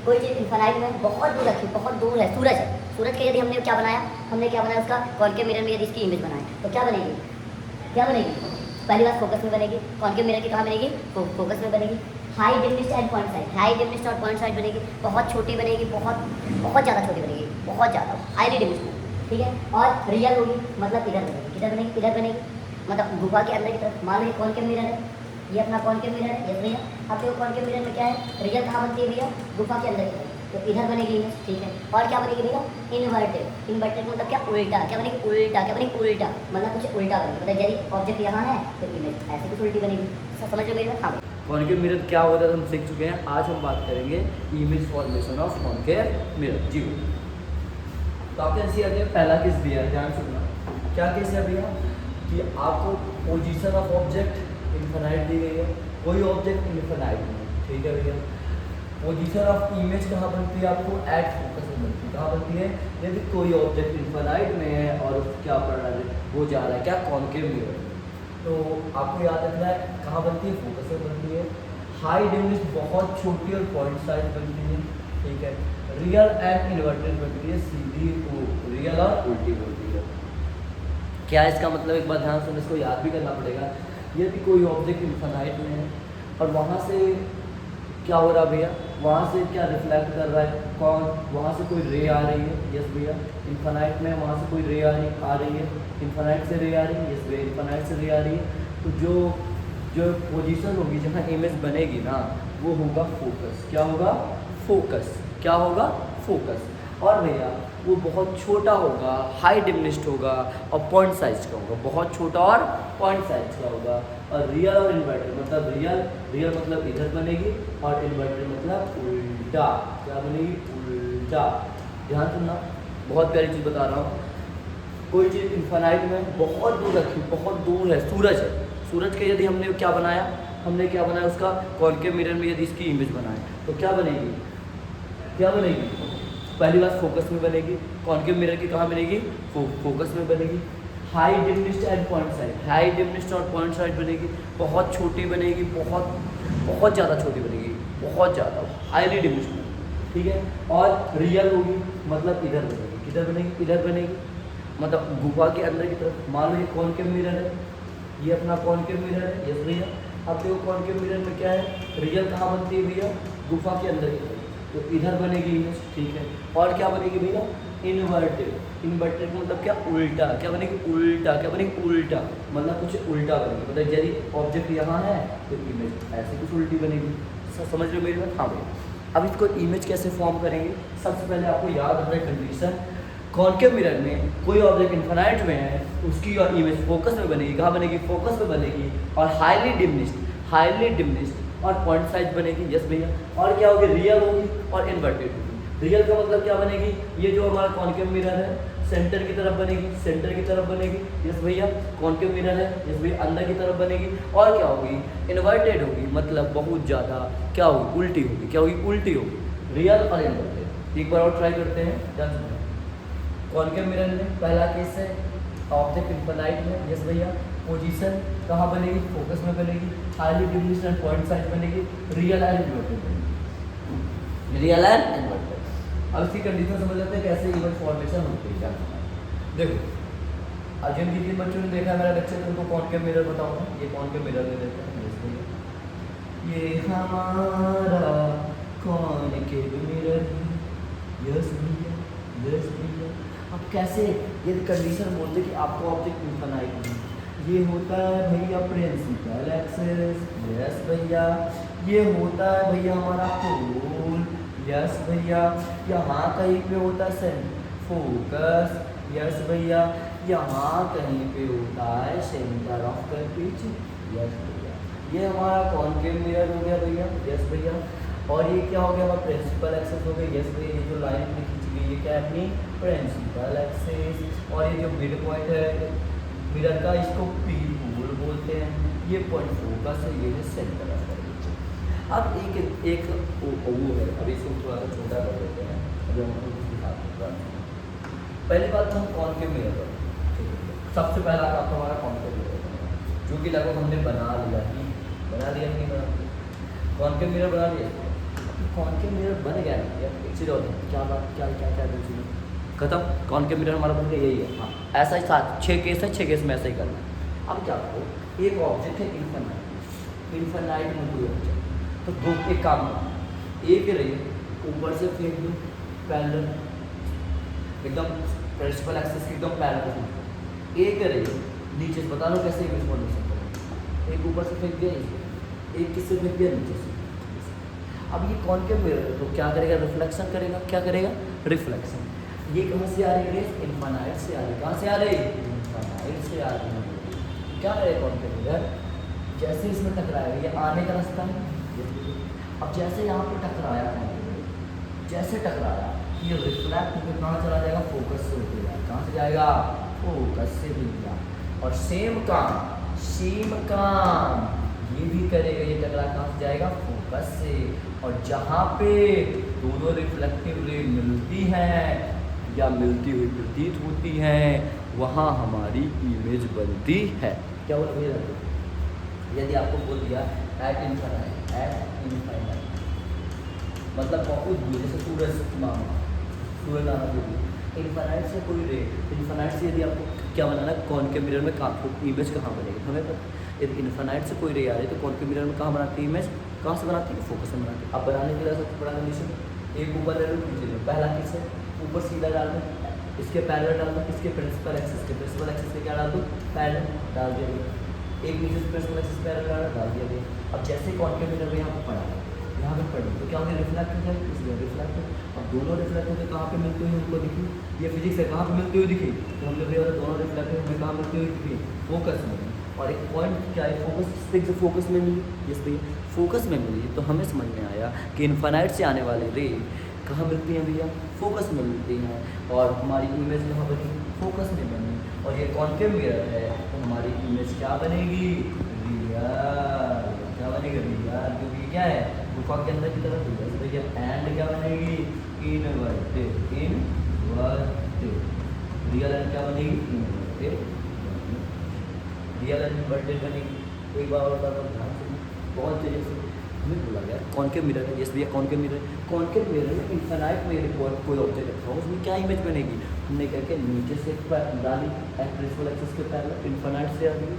कोई चीज़ इन्फानाइट में बहुत दूर रखी, बहुत दूर है, सूरज है, सूरज के यदि हमने क्या बनाया उसका कॉन्केव मिरर में यदि इसकी इमेज बनाए तो क्या बनेगी, पहली बात फोकस में बनेगी। कॉन्केव मिरर की कहाँ बनेगी, फोकस में बनेगी। High diminished and point size, high diminished और पॉइंट साइज बनेगी, बहुत छोटी बनेगी, बहुत ज़्यादा छोटी बनेगी, बहुत ज़्यादा हाईली डिमिनिश्ड, ठीक है। और रियल होगी मतलब इधर बनेगी, इधर बनेगी मतलब गुफा के अंदर की तरफ। मान लीजिए कॉन्केव मिरर है, ये अपना कॉन्केव मिरर है, यस भैया। अब देखो कॉन्केव मिरर में क्या है, रियल कहाँ बनती है भैया, गुफा के अंदर की तरफ, तो इधर बनेगी इमेज, ठीक है। और क्या बनेगी भैया, इन्वर्टेड मतलब क्या, उल्टा, क्या बनेगी, उल्टा मतलब कुछ उल्टा बनेगी, मतलब यदि ऑब्जेक्ट यहाँ है तो इमेज ऐसे कुछ उल्टी बनेगी। समझ लो मेरी बात। हाँ, कॉन्केव मिरर क्या होता है हम सीख चुके हैं। आज हम बात करेंगे image formation of concave mirror. जी तो आपके ऐसे आते हैं, पहला केस दिया है, ध्यान सुनना। क्या केस है भैया कि आपको पोजीशन ऑफ ऑब्जेक्ट इन्फिनाइट दी गई है, कोई ऑब्जेक्ट इन्फिनाइट नहीं, ठीक है भैया। पोजीशन ऑफ इमेज कहाँ बनती है, आपको एट फोकस में बनती है। कहाँ बनती है, यदि कोई ऑब्जेक्ट इन्फिनाइट में है और क्या पड़ रहा है, वो जा रहा है क्या, कॉन्केव मिरर। तो आपको याद रखना है कहाँ बनती है, फोकस में बनती है। हाई डिमिनिश्ड बहुत छोटी और पॉइंट साइज बनती है, ठीक है। रियल एंड इन्वर्टेड बनती है, सीधी रियल और उल्टी बनती है। क्या इसका मतलब, एक बार ध्यान से इसको याद भी करना पड़ेगा। यदि कोई ऑब्जेक्ट इन्फिनाइट में है और वहाँ से क्या हो रहा भैया, वहाँ से क्या रिफ्लेक्ट कर रहा है, कौन, वहाँ से कोई रे आ रही है, यस भैया। इन्फिनाइट में वहाँ से कोई रे आ रही है, इन्फिनाइट से रे आ रही है, यस भैया, इन्फिनाइट से रे आ रही है। तो जो पोजीशन होगी जहाँ इमेज बनेगी ना, वो होगा फोकस। क्या होगा, फोकस। क्या होगा, फोकस। और भैया वो बहुत छोटा होगा, हाई डिमिनिश्ड होगा और पॉइंट साइज का होगा, बहुत छोटा और पॉइंट साइज का होगा। और रियल और इन्वर्टेड मतलब रियल मतलब इधर बनेगी और इन्वर्टेड मतलब उल्टा। क्या बनेगी, उल्टा। ध्यान सुनना, बहुत प्यारी चीज़ बता रहा हूँ। कोई चीज़ इन्फिनाइट में बहुत दूर रखी, बहुत दूर है, सूरज है, सूरज के यदि हमने क्या बनाया उसका कॉन्केव मिरर में यदि इसकी इमेज बनाए तो क्या बनेगी, पहली बात फोकस में बनेगी। कॉन्केव मिरर की कहाँ बनेगी, फोकस में बनेगी। High diminished and point size, high diminished और पॉइंट साइज बनेगी, बहुत छोटी बनेगी, बहुत ज़्यादा छोटी बनेगी, बहुत ज़्यादा हाईली डिमिनिश्ड, ठीक है। और रियल होगी मतलब इधर बनेगी, किधर बनेगी, इधर बनेगी मतलब गुफा के अंदर की तरफ। मान लो ये कॉन्केव मिरर है, ये अपना कॉन्केव मिरर है, यस भैया। अब देखो कॉन्केव मिरर में क्या है, रियल कहाँ बनती है भैया, गुफा के अंदर की तरफ, तो इधर बनेगी इमेज, ठीक है। और क्या बनेगी भैया, इन्वर्टेड मतलब क्या, उल्टा। क्या बनेगी, उल्टा मतलब कुछ उल्टा बनेगी, मतलब यदि ऑब्जेक्ट यहाँ है तो इमेज ऐसे कुछ उल्टी बनेगी। समझ रहे हो मेरी बात। हाँ भैया, अब इसको इमेज कैसे फॉर्म करेंगे, सबसे पहले आपको याद रखना है कंडीशन। कॉन्केव मिरर में कोई ऑब्जेक्ट इन्फिनाइट में है, उसकी इमेज फोकस में बनेगी। कहाँ बनेगी, फोकस में बनेगी। और हाईली डिमिनिश्ड और पॉइंट साइज बनेगी, यस भैया। और क्या होगी, रियल होगी और इन्वर्टेड होगी। रियल का मतलब क्या बनेगी, ये जो हमारा कॉन्केव मिरर है सेंटर की तरफ बनेगी, यस भैया। कॉन्केव मिरर है, यस भैया, अंदर की तरफ बनेगी। और क्या होगी, इन्वर्टेड होगी मतलब बहुत ज़्यादा क्या होगी, उल्टी होगी। क्या होगी, उल्टी होगी। रियल और इन्वर्टेड। एक बार और ट्राई करते हैं। कॉन्केव मिरर में पहला केस है ऑब्जेक्ट इन्फिनाइट में, यस भैया। पोजीशन कहाँ बनेगी, फोकस में बनेगी। Highly diminished and point size बनेगी। Real and inverted. अब इसकी कंडीशन समझ लेते हैं कैसे इमेज फॉर्मेशन होती है। क्या देखो, आज जिन जिन बच्चों ने देखा मेरा लेक्चर उनको कॉन्केव मिरर बताऊंगा। ये कॉन्केव मिरर में देखते हैं, यस भैया, ये हमारा कॉन्केव मिरर, यस भैया। अब कैसे ये कंडीशन बोलते कि आपको ऑब्जेक्ट इन्फिनाइट है, ये होता है भैया प्रिंसिपल एक्सिस, यस भैया। ये होता है भैया हमारा पोल, यस भैया। यहाँ कहीं पे होता है फोकस, यस भैया। यहाँ कहीं पे होता है सेंटर ऑफ कर्वेचर, यस भैया। ये हमारा कॉन्केव मिरर हो गया भैया, यस भैया। और ये क्या हो गया, हमारा प्रिंसिपल एक्सिस हो गया, यस भैया। ये जो लाइन में खींची गई ये क्या है, अपनी प्रिंसिपल एक्सिस। और ये जो मिड पॉइंट है मिरर का, इसको पी पोल बोलते हैं। ये पॉइंट फोकस है, ये है सेंटर ऑफ कर्वेचर। अब एक वो है, अभी इसको थोड़ा सा छोटा कर देते हैं, अभी हम आपको दिखाते हैं। पहली बात हम कॉन्केव मिरर पर, सबसे पहला काम तो हमारा कॉन्केव मिरर, जो कि लगभग हमने बना लिया कि नहीं बना। कॉन्केव मिरर बना लिया। कॉनकेव मिरर बन गया ना यार, एक चीज़ और है, क्या बात क्या क्या क्या चीज़ खत्म। कॉनकेव मिरर हमारा बन गया, यही है। हाँ, ऐसा ही 6 केस है, 6 केस में ऐसा ही करना है। अब क्या करो, एक ऑब्जेक्ट है इन्फिनाइट, इन्फिनाइट में कोई ऑब्जेक्ट, तो दो एक काम करो, एक रही ऊपर से फेंक दो पैरेलल, एकदम प्रिंसिपल एक्सिस के एकदम पैरेलल, एक रही नीचे से, बता दो कैसे इमेज फॉर्मेशन करें। एक ऊपर से फेंक दिया, एक किससे फेंक दिया, नीचे से। अब ये कॉनकेव मिरर है, तो क्या करेगा, रिफ्लेक्शन करेगा। क्या करेगा, रिफ्लेक्शन। ये कहाँ से आ रही है, इन्फिनाइट से आ रही है। कहाँ से आ रही है, इन्फिनाइट से आ रही है। क्या करेगा कॉनकेव मिरर, जैसे इसमें टकराएगा, ये आने का रास्ता है। अब जैसे यहाँ पे टकराया, जैसे टकराया, ये रिफ्लेक्ट होकर कहाँ चला जाएगा, फोकस से होकर जाएगा। कहाँ से जाएगा, फोकस से मिलेगा। और सेम काम ये भी करेगा, ये टकरा कहाँ से जाएगा, फोकस से। और जहाँ पे दोनों रिफ्लेक्टिव रे मिलती हैं या मिलती हुई प्रतीत होती हैं, वहाँ हमारी इमेज बनती है। क्या बोला भैया, यदि आपको बोल दिया एट इनफाइनाइट, मतलब बहुत दूर, जैसे सूरज नाना जो भी, इन्फिनाइट से कोई रे, इन्फिनाइट से यदि आपको क्या बनाना है, कॉनकेव मिरर में इमेज कहाँ बनेगी हमें पता। यदि इन्फिनाइट से कोई रे आ रही है तो कॉनकेव मिरर में कहाँ बनाती है इमेज, कहाँ से बनाती है, फोकस में बनाती है। अब बनाने के लिए सबसे बड़ा कंडीशन, एक ऊपर ले लो, नीचे ले लो। पहला किस है, ऊपर सीधा डाल दो, इसके पैरेलल डाल दो, इसके प्रिंसिपल एक्सिस के क्या डाल दो, पैरेलल डाल दिया गया। एक नीचे प्रिंसिपल एक्सिस पैरेलल डाल दिया गया। अब जैसे कॉनकेव मिरर यहाँ पर पड़ा है, यहाँ पे पड़ी तो क्या होगी, रिफ्लेक्ट हो जाएगी, इसलिए रिफ्लेक्ट हो। अब दोनों रिफ्लेक्ट होकर कहाँ पे मिलती हुई हमको दिखी, ये फिजिक्स है, कहाँ पे मिलती हुई दिखी, तो हम लोग दोनों रिफ्लेक्ट हमें कहाँ मिलती हुई दिखी, फोकस में। और एक पॉइंट क्या है, फोकस से फोकस में मिली, जिस पे फोकस में मिली, तो हमें समझ में आया कि इन्फिनाइट से आने वाले रे कहाँ मिलती हैं भैया, फोकस में मिलती हैं। और हमारी इमेज कहाँ बनी, फोकस में बनी। और ये कॉनकेव मिरर है, तो हमारी इमेज क्या बनेगी, रियल। क्या बनेगी, रियल, क्योंकि क्या है, गुफा के अंदर की तरफ रियल। तो ये एंड क्या बनेगी, इनवर्टेड, रियल एंड क्या बनेगी, इनवर्टेड, रियल एंड इनवर्टेड बनेगी। एक बार और ध्यान से, बहुत जगह से हमें बोला गया कॉनकेव मिरर है, जैसे भैया कॉनकेव मिरर में इन्फिनाइट में कोई ऑब्जेक्ट रखा हो, उसमें क्या इमेज बनेगी, हमने क्या किया, नीचे से डाली प्रिंसिपल एक्सिस के पैरेलल, इन्फिनाइट से आ गई,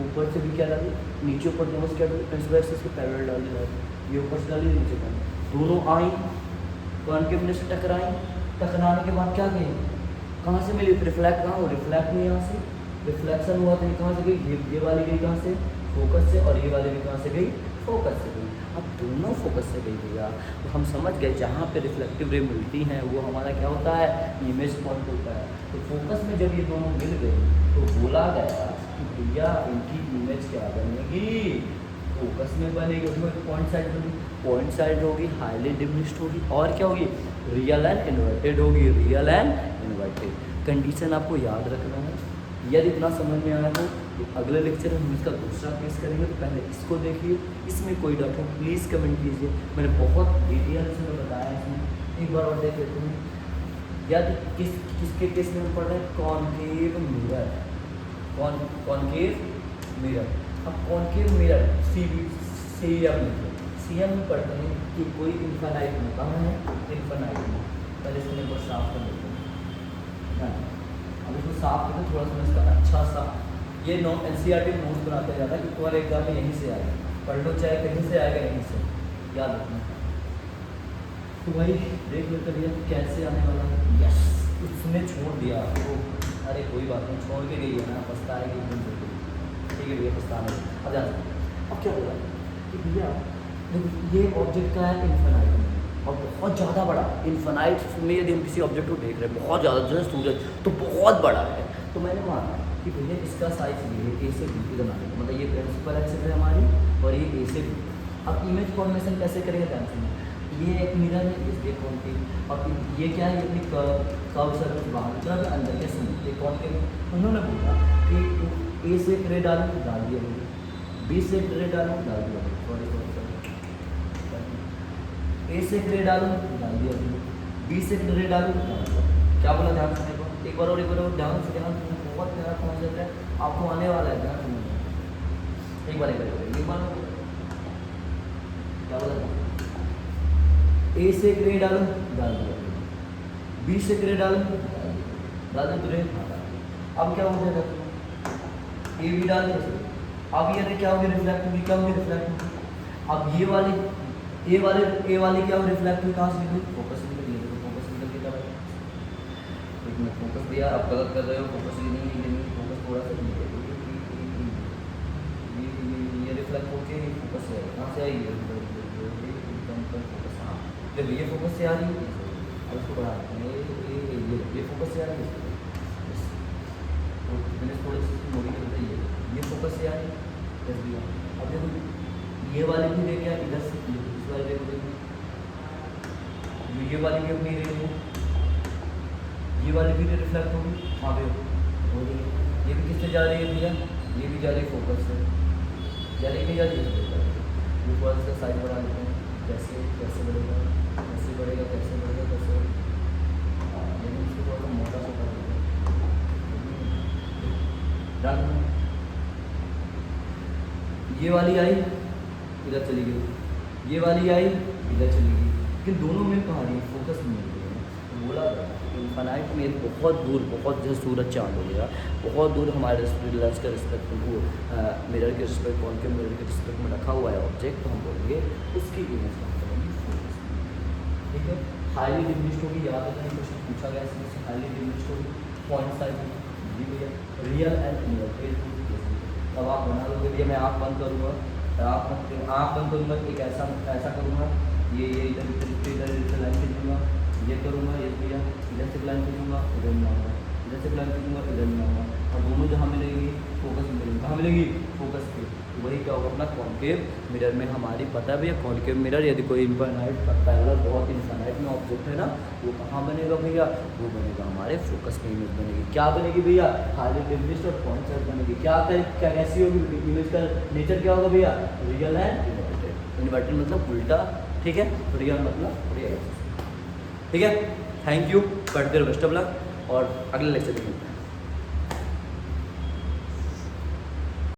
ऊपर से भी क्या डाली, नीचे ऊपर दोनों से क्या डाली, प्रिंसिपल एक्सिस के पैरेलल डाली, ये ऊपर से डाली, नीचे डाली, दोनों आई, कॉनकेव मिरर से टकराई, टकराने के बाद क्या गई, कहाँ से मिली, रिफ्लेक्ट कहाँ हो, रिफ्लेक्ट में यहाँ से रिफ्लेक्शन हुआ, तो कहाँ से गई, ये वाली गई कहाँ से, फोकस से, और ये वाली भी कहाँ से गई, फोकस से गई। अब दोनों फोकस से गई भैया, तो हम समझ गए जहाँ पे रिफ्लेक्टिव रे मिलती हैं वो हमारा क्या होता है, इमेज पॉइंट होता है। तो फोकस में जब ये दोनों मिल गए तो बोला गया कि भैया इनकी इमेज क्या बनेगी, फोकस में बनेगी, उसमें पॉइंट साइड बनेगी, पॉइंट साइड होगी, हाईली डिमिनिश्ड होगी, और क्या होगी, रियल एंड इन्वर्टेड होगी, रियल एंड इन्वर्टेड। कंडीशन आपको याद रखना है। यदि इतना समझ में आया हो तो अगले लेक्चर में हम इसका दूसरा केस करेंगे, तो पहले इसको देखिए, इसमें कोई डाउट हो प्लीज़ कमेंट कीजिए, मैंने बहुत डिटेल से बताया इसमें, एक बार और देख लेते हैं। यदि किसके केस में हम पढ़ रहे हैं, कॉनकेव मिरर, कॉनकेव मिरर। अब कॉनकेव मिरर सीएम में पढ़ते हैं कि कोई इन्फिनाइट में, कहाँ है, इन्फिनाइट में। पहले इसको एक बार साफ कर लेते हैं, अब इसको साफ करके थोड़ा सा इसका अच्छा सा ये NCERT नोट्स बनाते जाता है कि तुम्हारे एग्जाम में यहीं से आएगा, पढ़ लो चाहे कहीं से आएगा, यहीं से याद रखना। तो भाई देख लेते भैया कैसे आने वाला है। यस, उसने छोड़ दिया तो अरे कोई बात नहीं, छोड़ के गई है ना, पछताएगी एकदम, ठीक है भैया पछताना। अब जाना, अब क्या होगा कि भैया देखो ये ऑब्जेक्ट का है इन्फिनाइट में, और बहुत ज़्यादा बड़ा इन्फिनाइट में यदि हम किसी ऑब्जेक्ट को देख रहे हैं बहुत ज़्यादा, जैसे सूरज तो बहुत बड़ा है, तो मैंने माना कि भैया इसका साइज ये है ए से बी की बनाने का, मतलब ये प्रिंसिपल एक्सिस है हमारी और ये ए से बी। अब इमेज फॉर्मेशन कैसे करेंगे ध्यान से, ये एक मिरर है, इसके कौन की, और ये क्या है, अपनी कर्व सर्फेस बाहर चला गया, अंदर के समझ कौन के, उन्होंने बोला कि ए से एक रे डालूँ तो डाल दिया मुझे, बी से एक रे डालूँ डाल दिया, सॉरी ए से एक रे डालूँ डाल दिया, बी से एक रे डालूँ डाल दिया। क्या बोला ध्यान से, एक बार और ध्यान से, ध्यान बहुत प्यारा कॉन्सेप्ट है, आपको आने वाला है, ध्यान सुनिए एक बार क्या बोला, ए से एक रे डालो, डाल दिया, बी से एक रे डालो, डाल दो रे, अब क्या हो जाएगा, ए भी डाल दिया, अब ये रे क्या होगी, रिफ्लेक्ट होगी, क्या होगी, रिफ्लेक्ट होगी। अब ये वाली ए वाली क्या होगी, रिफ्लेक्ट हुई, कहाँ से निकली, फोकस से निकली, तो फोकस निकल के क्या एक मिनट, फोकस दिया, आप गलत कर रहे हो, फोकस ये नहीं, फोकस थोड़ा सा ये रिफ्लेक्ट होके फोकस से कहाँ से आएगी, फोकस, हाँ जब ये फोकस से आ रही है अब उसको बढ़ा ये फोकस से आ रही है, मैंने थोड़ी सी मोड़ी कर बताइए, ये फोकस से आ रही है। अब देखो ये वाली भी रे क्या इधर से, इस वाली रे को देखो, ये वाली भी अपनी रे है, ये वाली भी रे रिफ्लेक्ट होगी, हाँ भाई हो रही है, ये भी किससे जा रही है भैया, ये भी जा रही है फोकस से, जा रही है, जा रही है, ये थोड़ा सा साइड बढ़ा लेते हैं, कैसे कैसे बढ़ेगा, कैसे बढ़ेगा, कैसे बढ़ेगा, कैसे, लेकिन इसको थोड़ा सा मोटा सा कर देते हैं, ये वाली आई इधर चली गई, ये वाली आई इधर चली गई, लेकिन दोनों में कहाँ रही, फोकस में मिल रही है। तो बोला इन्फानाइट में बहुत दूर, बहुत जैसे सूरज चांद हो गया, बहुत दूर हमारे लेंस के रिस्पेक्ट वो मिरर के रिस्पेक्ट, कॉन्केव मिरर के रिस्पेक्ट में रखा हुआ है ऑब्जेक्ट, तो हम बोलेंगे उसकी इमेज हम करेंगे फोकस में, ठीक है। हाईली डिमिनिश्ड होगी, याद रखना क्वेश्चन पूछा गया इसमें से, हाईली डिमिनिश्ड होगी, पॉइंट साइज जी भैया, रियल एंड नियर, अब आप बना लोगे भैया, मैं आँख बंद करूँगा, आँख बंद करूँगा, एक ऐसा करूँगा, ये इधर इधर इधर लाइन खींचूँगा, ये करूँगा, ये भैया इधर से लाइन खींचूँगा, इधर में आऊँगा, इधर से लाइन खींचूँगा, इधर में आऊँगा, और दोनों जहाँ मिलेगी फोकस में मिलेगी, कहाँ मिलेगी, फोकस पे, तो वही क्या होगा अपना कॉन्केव मिरर में। हमारी पता है भैया कॉन्केव मिरर, यदि कोई इनफाइनाइट पैरेलल बहुत इनफाइनाइट में ऑब्जेक्ट है ना, वो कहाँ बनेगा भैया, वो बनेगा हमारे फोकस में इमेज बनेगी, क्या बनेगी भैया, हाईली डिमिनिश्ड और पॉइंट साइज बनेगी, क्या कैसी होगी इमेज का नेचर क्या होगा भैया, रियल एंड इन्वर्टेड, इन्वर्टेड मतलब उल्टा, ठीक है, रियल मतलब रियल, ठीक है। थैंक यू, करते रहो, बेस्ट ऑफ लक, और अगले लेक्चर में मिलते हैं।